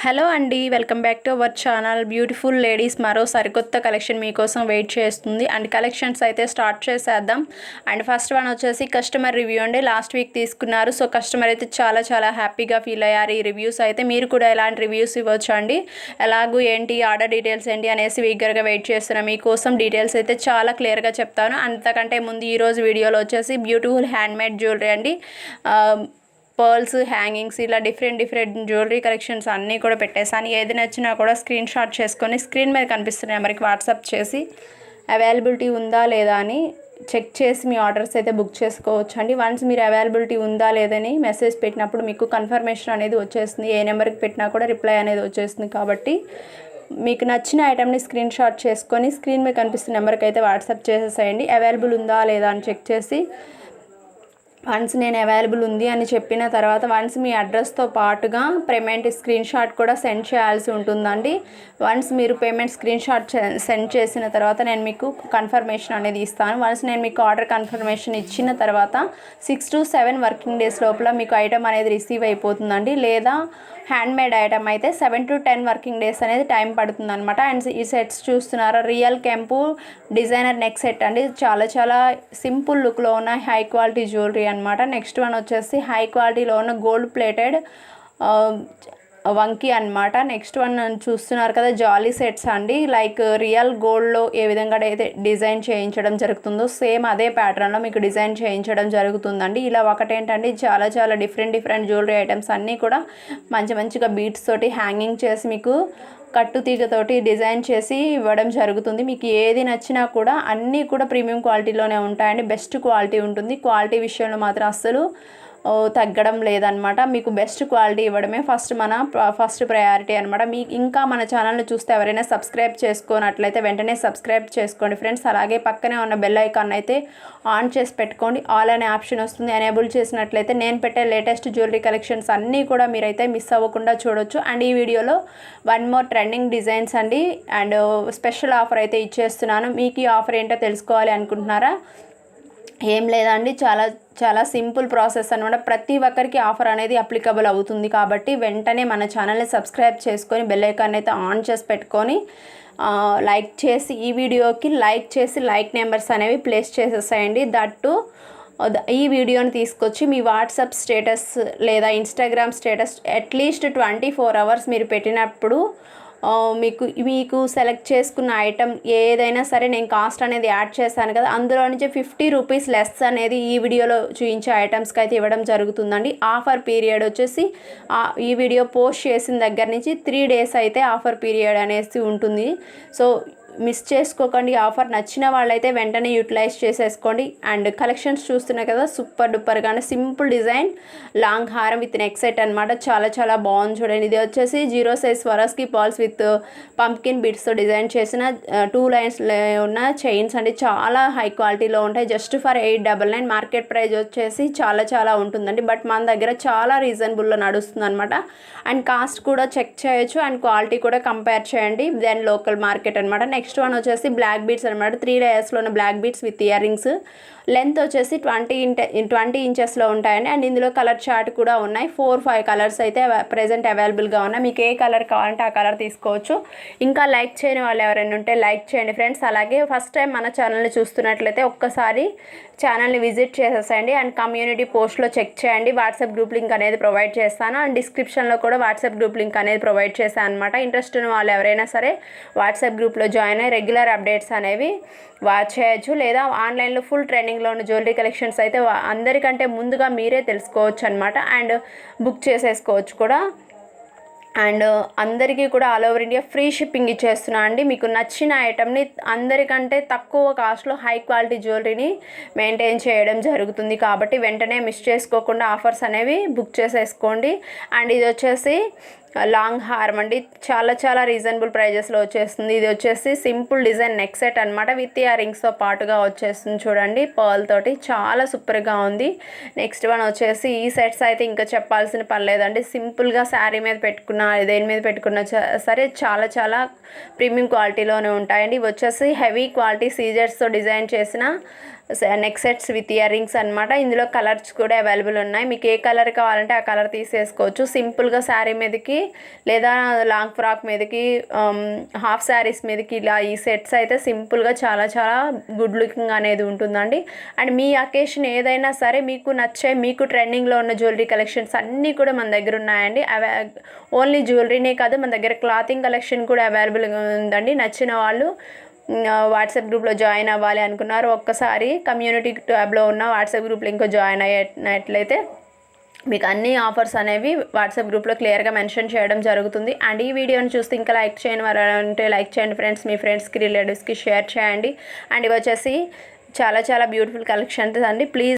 Hello అండి, welcome back to our channel. Beautiful ladies మరో సరికొత్త కలెక్షన్ మీకోసం వెయిట్ చేస్తుంది. అండ్ కలెక్షన్స్ అయితే స్టార్ట్ చేసేద్దాం. అండ్ ఫస్ట్ వన్ వచ్చేసి కస్టమర్ రివ్యూ అండి. లాస్ట్ వీక్ తీసుకున్నారు. సో కస్టమర్ అయితే చాలా హ్యాపీగా ఫీల్ అయ్యారు. ఈ రివ్యూస్ అయితే మీరు కూడా ఎలాంటి రివ్యూస్ ఇవ్వచ్చు అండి, ఎలాగూ ఏంటి ఆర్డర్ డీటెయిల్స్ ఏంటి అనేసి ఈగర్గా వెయిట్ చేస్తున్నాం. మీకోసం డీటెయిల్స్ అయితే చాలా క్లియర్గా చెప్తాను. అంతకంటే ముందు ఈరోజు వీడియోలో వచ్చేసి బ్యూటిఫుల్ హ్యాండ్మేడ్ జ్యువెలరీ అండి, పర్ల్స్, హ్యాంగింగ్స్, ఇలా డిఫరెంట్ జ్యువెలరీ కలెక్షన్స్ అన్నీ కూడా పెట్టేసాను. ఏది నచ్చినా కూడా స్క్రీన్ షాట్ చేసుకొని స్క్రీన్ మీద కనిపిస్తున్న నెంబర్కి వాట్సాప్ చేసి అవైలబిలిటీ ఉందా లేదా అని చెక్ చేసి మీ ఆర్డర్స్ అయితే బుక్ చేసుకోవచ్చు అండి. వన్స్ మీరు అవైలబిలిటీ ఉందా లేదని మెసేజ్ పెట్టినప్పుడు మీకు కన్ఫర్మేషన్ అనేది వచ్చేస్తుంది. ఏ నెంబర్కి పెట్టినా కూడా రిప్లై అనేది వచ్చేస్తుంది. కాబట్టి మీకు నచ్చిన ఐటమ్ని స్క్రీన్ షాట్ చేసుకొని స్క్రీన్ మీద కనిపిస్తున్న నెంబర్కి అయితే వాట్సాప్ చేసేసేయండి. అవైలబుల్ ఉందా లేదా అని చెక్ చేసి వన్స్ నేను అవైలబుల్ ఉంది అని చెప్పిన తర్వాత వన్స్ మీ అడ్రస్తో పాటుగా పేమెంట్ స్క్రీన్ షాట్ కూడా సెండ్ చేయాల్సి ఉంటుందండి. వన్స్ మీరు పేమెంట్ స్క్రీన్ షాట్ సెండ్ చేసిన తర్వాత నేను మీకు కన్ఫర్మేషన్ అనేది ఇస్తాను. వన్స్ నేను మీకు ఆర్డర్ కన్ఫర్మేషన్ ఇచ్చిన తర్వాత 6 to 7 వర్కింగ్ డేస్ లోపల మీకు ఐటమ్ అనేది రిసీవ్ అయిపోతుందండి. లేదా హ్యాండ్మేడ్ ఐటమ్ అయితే 7 to 10 వర్కింగ్ డేస్ అనేది టైం పడుతుంది అనమాట. అండ్ ఈ సెట్స్ చూస్తున్నారా, రియల్ కెంపు డిజైనర్ నెక్ సెట్ అండి. చాలా సింపుల్ లుక్లో ఉన్న హై క్వాలిటీ జ్యువెలరీ అనమాట. నెక్స్ట్ వన్ వచ్చేసి హై క్వాలిటీలో ఉన్న గోల్డ్ ప్లేటెడ్ వంకీ అనమాట. నెక్స్ట్ వన్ చూస్తున్నారు కదా, జాలీ సెట్స్ అండి. లైక్ రియల్ గోల్డ్లో ఏ విధంగా అయితే డిజైన్ చేయించడం జరుగుతుందో సేమ్ అదే ప్యాటర్న్లో మీకు డిజైన్ చేయించడం జరుగుతుందండి. ఇలా ఒకటేంటండి, చాలా డిఫరెంట్ జ్యువెలరీ ఐటమ్స్ అన్నీ కూడా మంచిగా బీట్స్ తోటి హ్యాంగింగ్ చేసి మీకు కట్టు తీగతోటి డిజైన్ చేసి ఇవ్వడం జరుగుతుంది. మీకు ఏది నచ్చినా కూడా అన్నీ కూడా ప్రీమియం క్వాలిటీలోనే ఉంటాయండి. బెస్ట్ క్వాలిటీ ఉంటుంది. క్వాలిటీ విషయంలో మాత్రం అస్సలు తగ్గడం లేదనమాట. మీకు బెస్ట్ క్వాలిటీ ఇవ్వడమే ఫస్ట్ ప్రయారిటీ అనమాట. మీకు ఇంకా మన ఛానల్ని చూస్తే ఎవరైనా సబ్స్క్రైబ్ చేసుకున్నట్లయితే వెంటనే సబ్స్క్రైబ్ చేసుకోండి ఫ్రెండ్స్. అలాగే పక్కనే ఉన్న బెల్ ఐకాన్ అయితే ఆన్ చేసి పెట్టుకోండి. ఆల్ అనే ఆప్షన్ వస్తుంది. ఎనేబుల్ చేసినట్లయితే నేను పెట్టే లేటెస్ట్ జ్యువెలరీ కలెక్షన్స్ అన్నీ కూడా మీరైతే మిస్ అవ్వకుండా చూడొచ్చు. అండ్ ఈ వీడియోలో వన్ మోర్ ట్రెండింగ్ డిజైన్స్ అండి. అండ్ స్పెషల్ ఆఫర్ అయితే ఇచ్చేస్తున్నాను. మీకు ఈ ఆఫర్ ఏంటో తెలుసుకోవాలి అనుకుంటున్నారా? ఏం లేదండి, చాలా సింపుల్ ప్రాసెస్ అనమాట. ప్రతి ఒక్కరికి ఆఫర్ అనేది అప్లికబుల్ అవుతుంది. కాబట్టి వెంటనే మన ఛానల్ని సబ్స్క్రైబ్ చేసుకొని బెల్ ఐకాన్ అయితే ఆన్ చేసి పెట్టుకొని లైక్ చేసి ఈ వీడియోకి లైక్ నెంబర్స్ అనేవి ప్లేస్ చేసేసాయండి. దట్టు ఈ వీడియోని తీసుకొచ్చి మీ వాట్సాప్ స్టేటస్ లేదా ఇన్స్టాగ్రామ్ స్టేటస్ అట్లీస్ట్ 24 hours మీరు పెట్టినప్పుడు మీకు సెలెక్ట్ చేసుకున్న ఐటమ్ ఏదైనా సరే నేను కాస్ట్ అనేది యాడ్ చేశాను కదా, అందులో నుంచి 50 రూపీస్ లెస్ అనేది ఈ వీడియోలో చూపించే ఐటమ్స్కి అయితే ఇవ్వడం జరుగుతుందండి. ఆఫర్ పీరియడ్ వచ్చేసి ఈ వీడియో పోస్ట్ చేసిన దగ్గర నుంచి 3 days అయితే ఆఫర్ పీరియడ్ అనేసి ఉంటుంది. సో మిస్ చేసుకోకండి. ఆఫర్ నచ్చిన వాళ్ళైతే వెంటనే యూటిలైజ్ చేసేసుకోండి. అండ్ కలెక్షన్స్ చూస్తున్నా కదా, సూపర్ డూపర్గానే సింపుల్ డిజైన్ లాంగ్ హారం విత్ నెక్ సెట్ అనమాట. చాలా బాగుంది చూడండి. ఇది వచ్చేసి 0 size Swarovski pearls with pumpkin బీడ్స్తో డిజైన్ చేసిన 2 lines ఉన్న చైన్స్ అండి. చాలా హై క్వాలిటీలో ఉంటాయి. Just for 899. మార్కెట్ ప్రైస్ వచ్చేసి చాలా ఉంటుందండి. బట్ మన దగ్గర చాలా రీజనబుల్లో నడుస్తుంది అనమాట. అండ్ కాస్ట్ కూడా చెక్ చేయొచ్చు అండ్ క్వాలిటీ కూడా కంపేర్ చేయండి. దెన్ లోకల్ మార్కెట్ అనమాట. నెక్స్ట్ వన్ వచ్చేసి బ్లాక్ బీడ్స్ అనమాట. 3 layers ఉన్న black beads with earrings. Length వచ్చేసి 20 inches ఉంటాయండి. అండ్ ఇందులో కలర్ చార్ట్ కూడా ఉన్నాయి. 4-5 కలర్స్ అయితే ప్రెజెంట్ అవైలబుల్గా ఉన్నాయి. మీకు ఏ కలర్ కావాలంటే ఆ కలర్ తీసుకోవచ్చు. ఇంకా లైక్ చేయని వాళ్ళు ఎవరైనా ఉంటే లైక్ చేయండి ఫ్రెండ్స్. అలాగే ఫస్ట్ టైం మన ఛానల్ని చూస్తున్నట్లయితే ఒక్కసారి ఛానల్ని విజిట్ చేసేసేయండి. అండ్ కమ్యూనిటీ పోస్ట్లో చెక్ చేయండి. వాట్సాప్ గ్రూప్ లింక్ అనేది ప్రొవైడ్ చేస్తాను. అండ్ డిస్క్రిప్షన్లో కూడా వాట్సాప్ గ్రూప్ లింక్ అనేది ప్రొవైడ్ చేశాను అనమాట. ఇంట్రెస్ట్ ఉన్న వాళ్ళు ఎవరైనా సరే వాట్సాప్ గ్రూప్లో జాయిన్ అయ్యి రెగ్యులర్ అప్డేట్స్ అనేవి వాచ్ చేయొచ్చు. లేదా ఆన్లైన్లో ఫుల్ ట్రెండింగ్లో ఉన్న జ్యువెలరీ కలెక్షన్స్ అయితే అందరికంటే ముందుగా మీరే తెలుసుకోవచ్చు అనమాట. అండ్ బుక్ చేసేసుకోవచ్చు కూడా. అండ్ అందరికీ కూడా all over India free shipping ఇచ్చేస్తున్నా అండి. మీకు నచ్చిన ఐటమ్ని అందరికంటే తక్కువ కాస్ట్లో హై క్వాలిటీ జ్యువెలరీని మెయింటైన్ చేయడం జరుగుతుంది. కాబట్టి వెంటనే మిస్ చేసుకోకుండా ఆఫర్స్ అనేవి బుక్ చేసేసుకోండి. అండ్ ఇది వచ్చేసి లాంగ్ హార్మ్ అండి. చాలా రీజనబుల్ ప్రైజెస్లో వచ్చేస్తుంది. ఇది వచ్చేసి సింపుల్ డిజైన్ నెక్ సెట్ అనమాట. విత్ ఇయర్ రింగ్స్తో పాటుగా వచ్చేస్తుంది చూడండి, పర్ల్ తోటి. చాలా సూపర్గా ఉంది. నెక్స్ట్ వన్ వచ్చేసి ఈ సెట్స్ అయితే ఇంకా చెప్పాల్సిన పని లేదండి. సింపుల్గా శారీ మీద పెట్టుకున్నా దేని మీద పెట్టుకున్నా సరే చాలా ప్రీమియం క్వాలిటీలోనే ఉంటాయండి. ఇవి వచ్చేసి హెవీ క్వాలిటీ సీజర్స్తో డిజైన్ చేసిన neck sets with ear rings అనమాట. ఇందులో కలర్స్ కూడా అవైలబుల్ ఉన్నాయి. మీకు ఏ కలర్ కావాలంటే ఆ కలర్ తీసేసుకోవచ్చు. సింపుల్గా శారీ మీదకి లేదా లాంగ్ ఫ్రాక్ మీదకి హాఫ్ శారీస్ మీదకి ఇలా ఈ సెట్స్ అయితే సింపుల్గా చాలా చాలా గుడ్ లుకింగ్ అనేది ఉంటుందండి. అండ్ మీ అకేషన్ ఏదైనా సరే మీకు నచ్చే మీకు ట్రెండింగ్లో ఉన్న జ్యువెలరీ కలెక్షన్స్ అన్నీ కూడా మన దగ్గర ఉన్నాయండి. ఓన్లీ జ్యువెలరీనే కాదు, మన దగ్గర క్లాతింగ్ కలెక్షన్ కూడా అవైలబుల్గా ఉందండి. నచ్చిన వాళ్ళు వాట్సాప్ గ్రూప్లో జాయిన్ అవ్వాలి అనుకున్నారు, ఒక్కసారి కమ్యూనిటీ ట్యాబ్లో ఉన్న వాట్సాప్ గ్రూప్లో ఇంకో జాయిన్ అయ్యేట్లయితే మీకు అన్ని ఆఫర్స్ అనేవి వాట్సాప్ గ్రూప్లో క్లియర్గా మెన్షన్ చేయడం జరుగుతుంది. అండ్ ఈ వీడియోని చూస్తే ఇంకా లైక్ చేయని వారు అంటే లైక్ చేయండి ఫ్రెండ్స్, మీ ఫ్రెండ్స్కి రిలేటివ్స్కి షేర్ చేయండి. అండ్ ఇవి వచ్చేసి చాలా చాలా బ్యూటిఫుల్ కలెక్షన్స్ అండి. ప్లీజ్